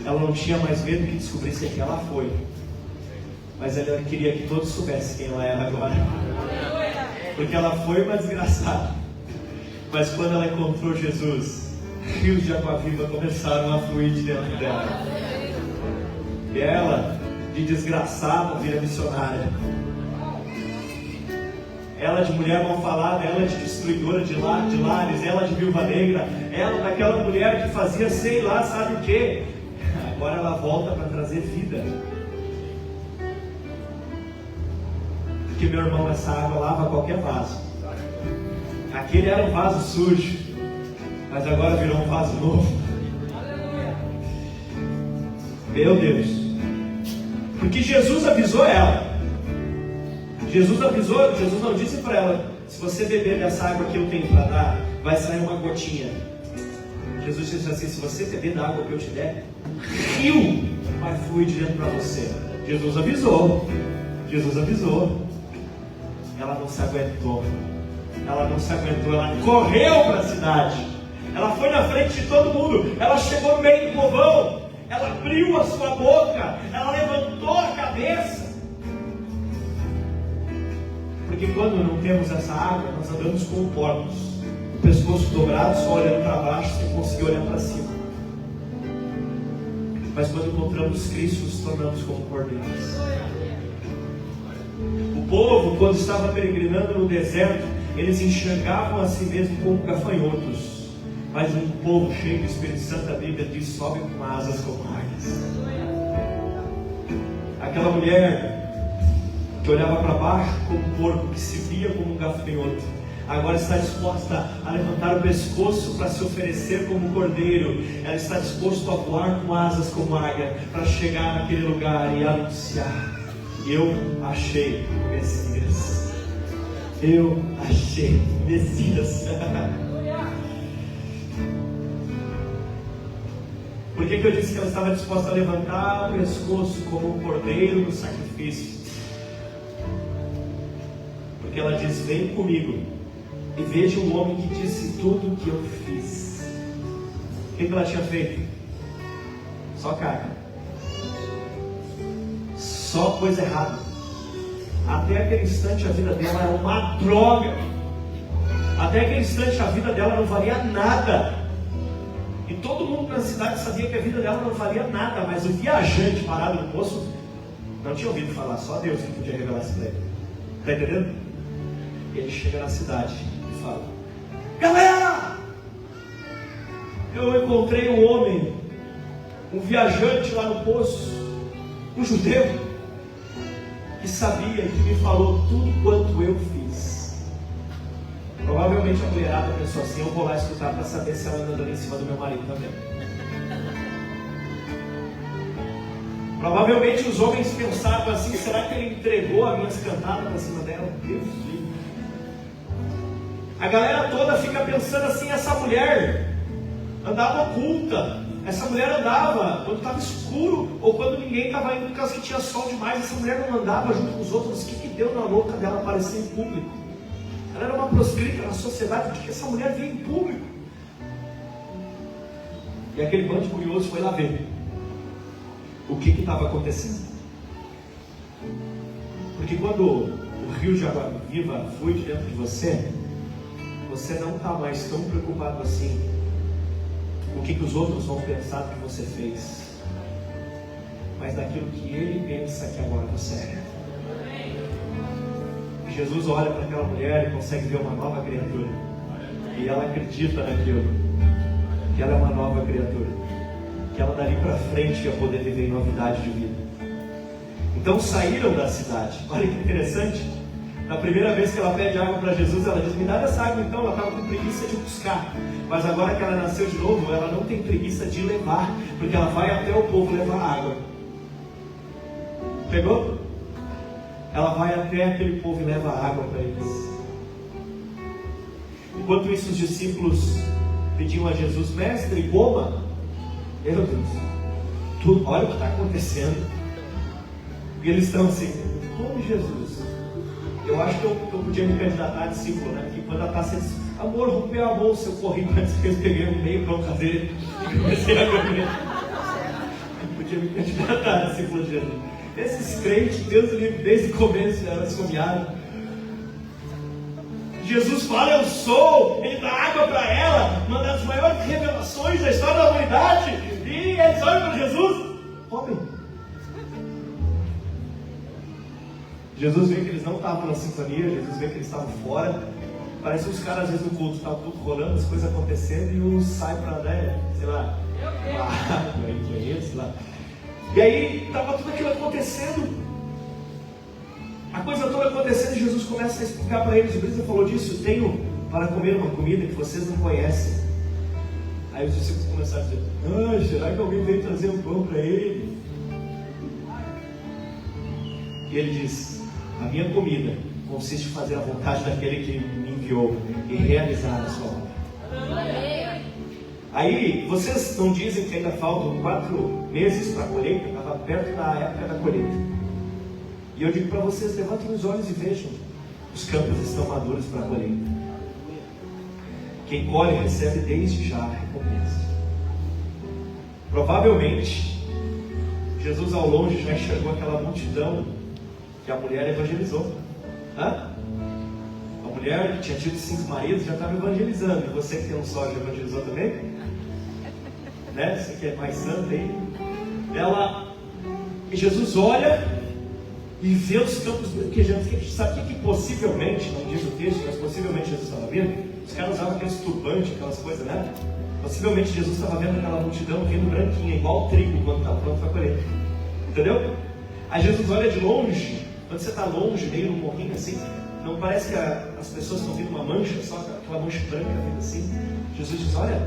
Ela não tinha mais medo de que descobrissem quem ela foi. Mas ela queria que todos soubessem quem ela era agora. Porque ela foi uma desgraçada. Mas quando ela encontrou Jesus, rios de água viva começaram a fluir de dentro dela. E ela, de desgraçada, vira missionária. Ela de mulher mal falada, ela de destruidora de lares, ela de viúva negra, ela daquela mulher que fazia sei lá, sabe o que? Agora ela volta para trazer vida. Porque, meu irmão, essa água lava qualquer vaso. Aquele era um vaso sujo, mas agora virou um vaso novo. Meu Deus. Porque Jesus avisou ela. Jesus avisou, Jesus não disse para ela: se você beber dessa água que eu tenho para dar, vai sair uma gotinha. Jesus disse assim: se você beber da água que eu te der, um rio vai fluir de dentro para você. Jesus avisou. Jesus avisou. Ela não se aguentou. Ela não se aguentou. Ela correu para a cidade. Ela foi na frente de todo mundo. Ela chegou no meio do povão. Ela abriu a sua boca. Ela levantou a cabeça. Porque quando não temos essa água, nós andamos como porcos, o pescoço dobrado, só olhando para baixo, sem conseguir olhar para cima. Mas quando encontramos Cristo, nos tornamos como cordeiros. O povo, quando estava peregrinando no deserto, eles enxergavam a si mesmo como gafanhotos. Mas um povo cheio do Espírito Santo, a Bíblia diz, sobe com asas como águias. Aquela mulher que olhava para baixo como um porco, que se via como um gafanhoto, agora está disposta a levantar o pescoço para se oferecer como cordeiro. Ela está disposta a voar com asas como águia, para chegar naquele lugar e anunciar: eu achei o Messias. Eu achei o Messias. Por que eu disse que ela estava disposta a levantar o pescoço como um cordeiro no sacrifício? Porque ela diz: vem comigo e veja um homem que disse tudo o que eu fiz. O que ela tinha feito? Só carne, só coisa errada. Até aquele instante a vida dela era uma droga. Até aquele instante a vida dela não valia nada. E todo mundo na cidade sabia que a vida dela não valia nada. Mas o viajante parado no poço não tinha ouvido falar, só Deus que podia revelar isso para ele. Está entendendo? Ele chega na cidade e fala: galera, eu encontrei um homem um viajante lá no poço, um judeu, que sabia e que me falou tudo quanto eu fiz. Provavelmente a mulherada pensou assim: eu vou lá escutar para saber se ela andou em cima do meu marido também. Provavelmente os homens pensavam assim: será que ele entregou as minhas cantadas para cima dela? Deus livre. A galera toda fica pensando assim: essa mulher andava oculta, essa mulher andava quando estava escuro ou quando ninguém estava indo por causa que tinha sol demais. Essa mulher não andava junto com os outros. O que deu na louca dela aparecer em público? Ela era uma proscrita na sociedade, porque essa mulher veio em público. E aquele bando curioso foi lá ver o que estava acontecendo. Porque quando o rio de água viva flui de dentro de você, você não está mais tão preocupado assim com o que os outros vão pensar do que você fez, mas daquilo que ele pensa que agora você é. E Jesus olha para aquela mulher e consegue ver uma nova criatura, e ela acredita naquilo, que ela é uma nova criatura, que ela dali para frente ia poder viver em novidade de vida. Então saíram da cidade. Olha que interessante. Na primeira vez que ela pede água para Jesus, ela diz: me dá essa água então. Ela estava com preguiça de buscar. Mas agora que ela nasceu de novo, ela não tem preguiça de levar, porque ela vai até o povo levar água. Pegou? Ela vai até aquele povo e leva água para eles. Enquanto isso, os discípulos pediam a Jesus: mestre, coma. Meu Deus, olha o que está acontecendo. E eles estão assim: como Jesus? Eu acho que eu podia me candidatar a discípulo, né? Porque quando a taça diz: amor, rompeu a bolsa, eu corri para antes que eles peguei no meio bronca dele e comecei a comer. Eu podia me candidatar a discípulo de Jesus. Esses crentes, Deus livre, desde o começo já assomiaram. Jesus fala: eu sou. Ele dá água para ela, uma das maiores revelações da história da humanidade. E eles olham para Jesus: comem. Jesus vê que eles não estavam na sintonia, Jesus vê que eles estavam fora. Parece os caras às vezes no culto, está o culto rolando, as coisas acontecendo e um sai para, né, sei lá, uma água, banheiro, sei lá. E aí estava tudo aquilo acontecendo, a coisa toda acontecendo, e Jesus começa a explicar para eles. O Brisa falou disso: tenho para comer uma comida que vocês não conhecem. Aí os discípulos começaram a dizer: será que alguém veio trazer um pão para ele? E ele diz: a minha comida consiste em fazer a vontade daquele que me enviou e realizar a sua obra. Aí, vocês não dizem que ainda faltam 4 meses para a colheita? Estava perto da época da colheita. E eu digo para vocês: levantem os olhos e vejam, os campos estão maduros para a colheita. Quem colhe recebe desde já a recompensa. Provavelmente, Jesus ao longe já enxergou aquela multidão que a mulher evangelizou. A mulher que tinha tido 5 maridos já estava evangelizando. E você que tem um só já evangelizou também? Né? Você que é mais santo aí. E Jesus olha e vê os campos branquejantes. Sabe o que possivelmente, não diz o texto, mas possivelmente Jesus estava vendo? Os caras usavam aqueles turbantes, aquelas coisas, né? Possivelmente Jesus estava vendo aquela multidão vindo branquinha, igual o trigo quando está pronto para colher. Entendeu? Aí Jesus olha de longe. Quando você está longe, meio no morrinho assim, não parece que as pessoas estão vendo uma mancha, só aquela mancha branca vindo assim. Jesus diz: olha,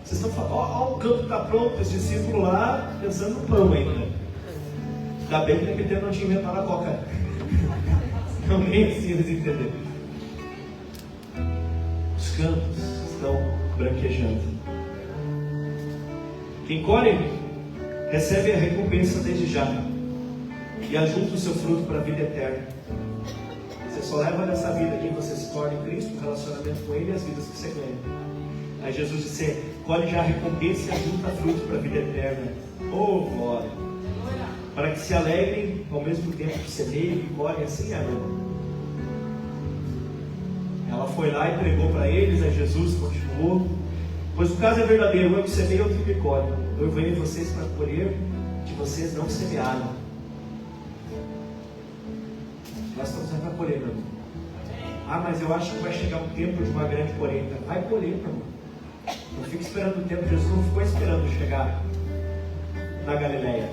vocês estão falando, ó, o campo está pronto, esse discípulo lá pensando no pão ainda. Ainda bem que naquele tempo não tinha inventado a coca. Não, nem assim eles entenderam. Os campos estão branquejando. Quem colhe recebe a recompensa desde já e ajunta o seu fruto para a vida eterna. Você só leva nessa vida quem você se torna em Cristo, o relacionamento com Ele e as vidas que você ganha. Aí Jesus disse: colhe já a recompensa e ajunta fruto para a vida eterna. Oh, glória! Para que se alegrem ao mesmo tempo que semeiam e colhem, assim é, meu. Ela foi lá e pregou para eles. Aí Jesus continuou: pois o caso é verdadeiro, eu que semeio, outro que colhe. Eu venho vocês para colher que vocês não semearam. Nós estamos aí para colher, meu irmão. Mas eu acho que vai chegar um tempo de uma grande colheita. Vai colher, meu irmão. Não fica esperando o tempo. Jesus não ficou esperando chegar na Galileia.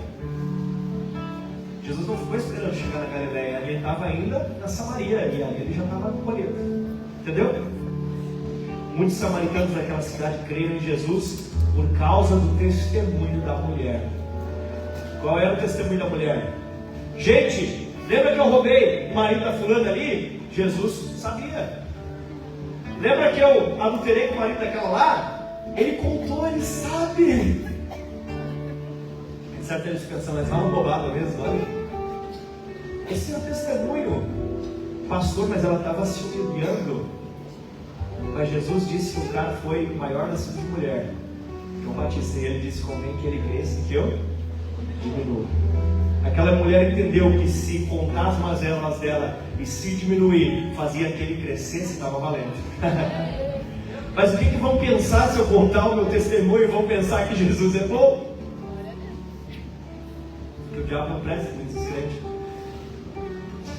Jesus não ficou esperando chegar na Galileia. Ele estava ainda na Samaria e ali ele já estava colhendo. Entendeu? Muitos samaritanos daquela cidade creram em Jesus por causa do testemunho da mulher. Qual era o testemunho da mulher? Gente, lembra que eu roubei o marido da fulana ali? Jesus sabia. Lembra que eu adulterei com o marido daquela lá? Ele contou, ele sabe. Certo, eles pensam, mas uma roubada mesmo, olha. Esse é o testemunho. Pastor, mas ela estava se humilhando. Mas Jesus disse que o cara foi o maior das filhas de mulher. João Batista, ele disse, convém que ele cresça e que eu diminua. Aquela mulher entendeu que se contar as mazelas dela e se diminuir, fazia que ele crescesse, estava valendo. Mas o que vão pensar se eu contar o meu testemunho? Vão pensar que Jesus é bom? Que o diabo não presta muito descrente.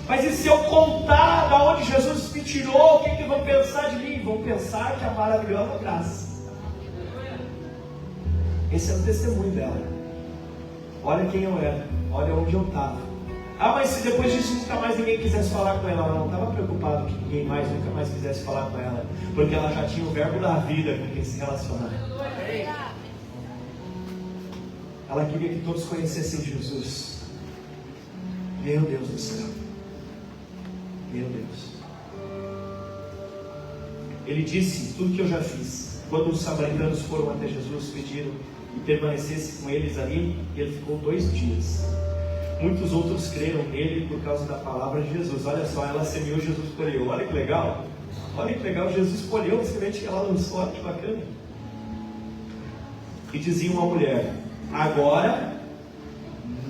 Mas e se eu contar da onde Jesus me tirou, o que vão pensar de mim? Vão pensar que a maravilhosa graça. Esse é o testemunho dela. Olha quem eu era, olha onde eu estava. Ah, mas se depois disso nunca mais ninguém quisesse falar com ela, ela não estava preocupada que ninguém mais nunca mais quisesse falar com ela, porque ela já tinha o verbo da vida com quem se relacionar. Ela queria que todos conhecessem Jesus. Meu Deus do céu. Meu Deus. Ele disse tudo que eu já fiz. Quando os samaritanos foram até Jesus, pediram e permanecesse com eles ali, e ele ficou 2 dias. Muitos outros creram nele por causa da palavra de Jesus. Olha só, ela semeou, Jesus colheu. Olha que legal. Olha que legal, Jesus colheu a semente que ela lançou. Olha que bacana. E dizia uma mulher: agora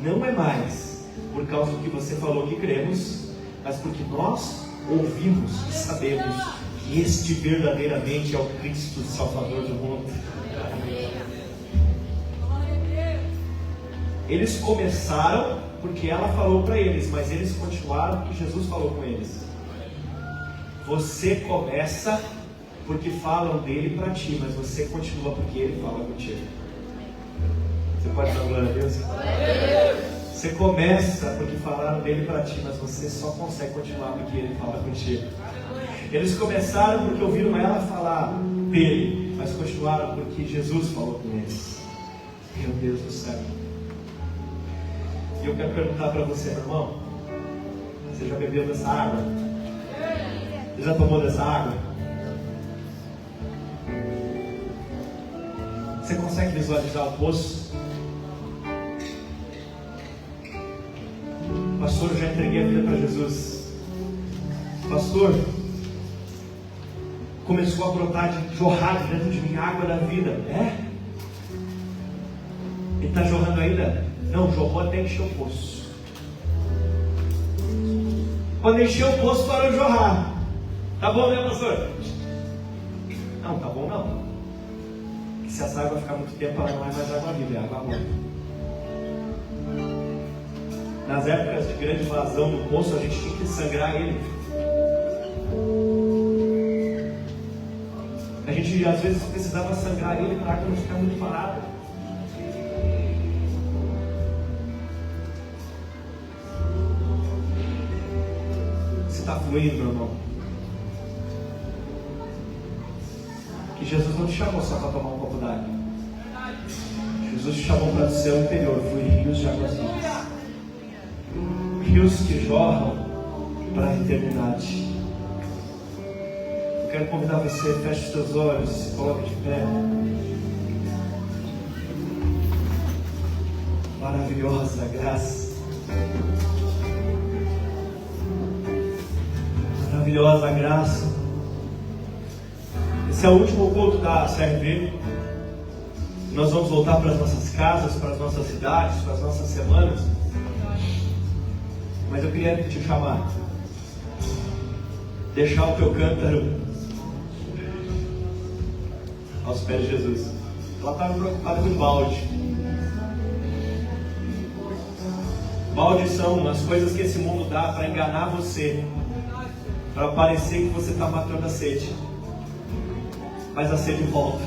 não é mais por causa do que você falou que cremos, mas porque nós ouvimos e sabemos que este verdadeiramente é o Cristo, Salvador do mundo. Eles começaram porque ela falou para eles, mas eles continuaram porque Jesus falou com eles. Você começa porque falam dele para ti, mas você continua porque ele fala contigo. Você pode dar glória a Deus? Você começa porque falaram dele para ti, mas você só consegue continuar porque ele fala contigo. Eles começaram porque ouviram ela falar dele, mas continuaram porque Jesus falou com eles. Meu Deus do céu. E eu quero perguntar para você, meu irmão: você já bebeu dessa água? Você já tomou dessa água? Você consegue visualizar o poço? Pastor, eu já entreguei a vida para Jesus. Pastor, começou a brotar, jorrar dentro de mim a água da vida. É? Ele está jorrando ainda? Não, jorrou até encher o poço. Quando encheu o poço, parou de jorrar. Tá bom, né, pastor? Não, tá bom não. Porque se essa água ficar muito tempo, ela não é mais água viva, é água morta. Nas épocas de grande vazão do poço, a gente tinha que sangrar ele. A gente às vezes precisava sangrar ele para a água não ficar muito parada. Você está fluindo, meu irmão? Que Jesus não te chamou só para tomar um copo d'água. Jesus te chamou para o seu interior, fluir rios de águas vivas. Rios que jorram para a eternidade. Eu quero convidar você, feche os teus olhos, se coloque de pé. Maravilhosa graça. Maravilhosa graça. Esse é o último culto da CRV. Nós vamos voltar para as nossas casas, para as nossas cidades, para as nossas semanas. Mas eu queria te chamar. Deixar o teu cântaro aos pés de Jesus. Ela estava preocupada com o balde. Balde são as coisas que esse mundo dá para enganar você, para parecer que você está matando a sede. Mas a sede volta.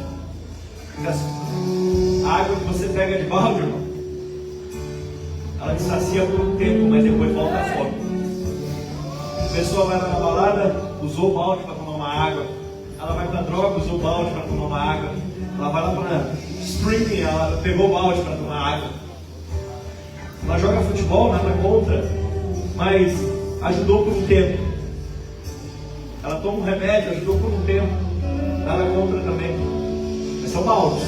A água que você pega de balde, irmão, ela te sacia por um tempo, mas depois volta a fome. A pessoa vai lá na balada, usou o balde para tomar uma água. Ela vai para droga, usou o balde para tomar uma água. Ela vai lá para streaming, ela pegou o balde para tomar água. Ela joga futebol, nada contra, mas ajudou por um tempo. Ela toma um remédio, ajudou por um tempo, nada contra também. Mas são baldes.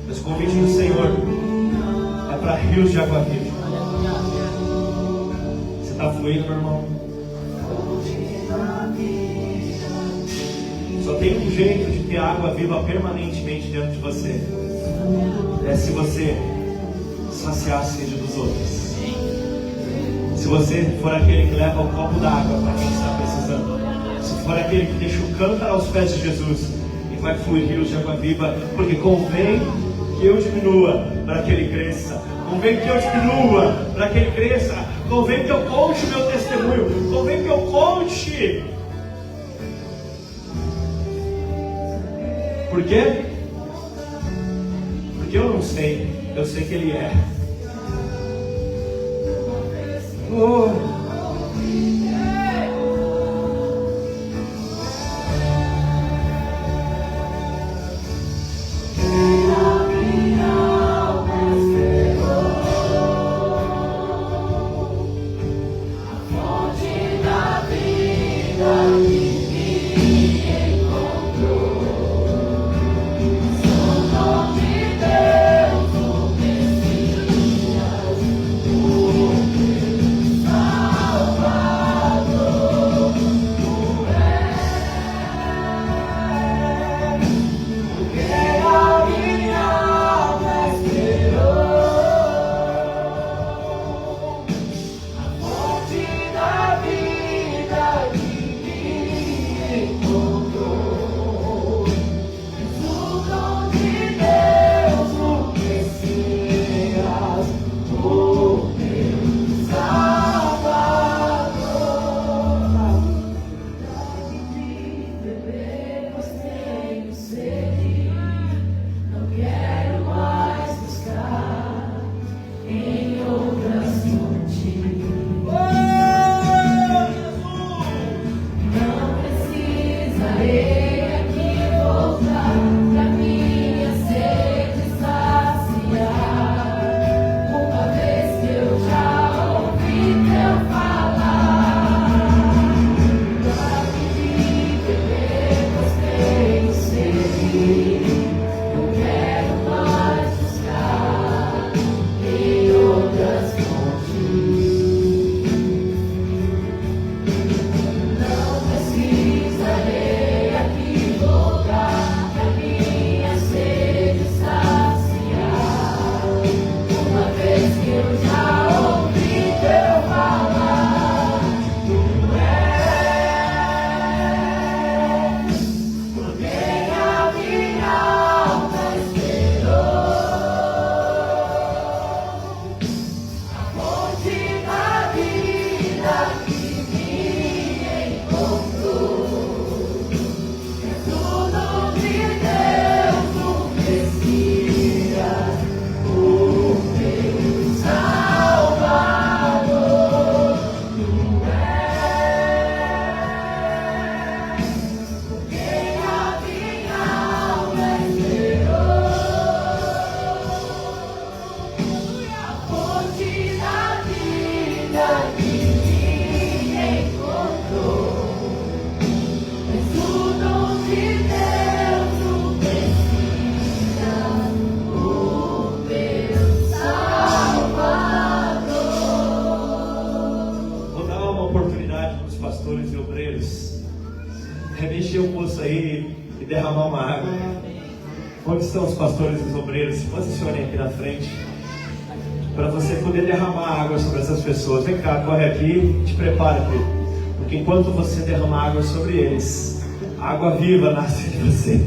Mas o convite do Senhor é para rios de água viva. Você está fluindo, meu irmão? Só tem um jeito de ter água viva permanentemente dentro de você. É se você saciar a sede dos outros. Se você for aquele que leva o copo d'água para quem está precisando. Se for aquele que deixa o cântaro aos pés de Jesus e vai fluir rios de água viva, porque convém que eu diminua para que ele cresça. Convém que eu diminua para que ele cresça. Convém que eu conte o meu testemunho. Convém que eu conte. Por quê? Porque eu não sei. Eu sei que ele é. Remexer o poço aí e derramar uma água. Onde estão os pastores e os obreiros? Se posicionem aqui na frente para você poder derramar água sobre essas pessoas. Vem cá, corre aqui, te prepara aqui, porque enquanto você derramar água sobre eles, a água viva nasce de você.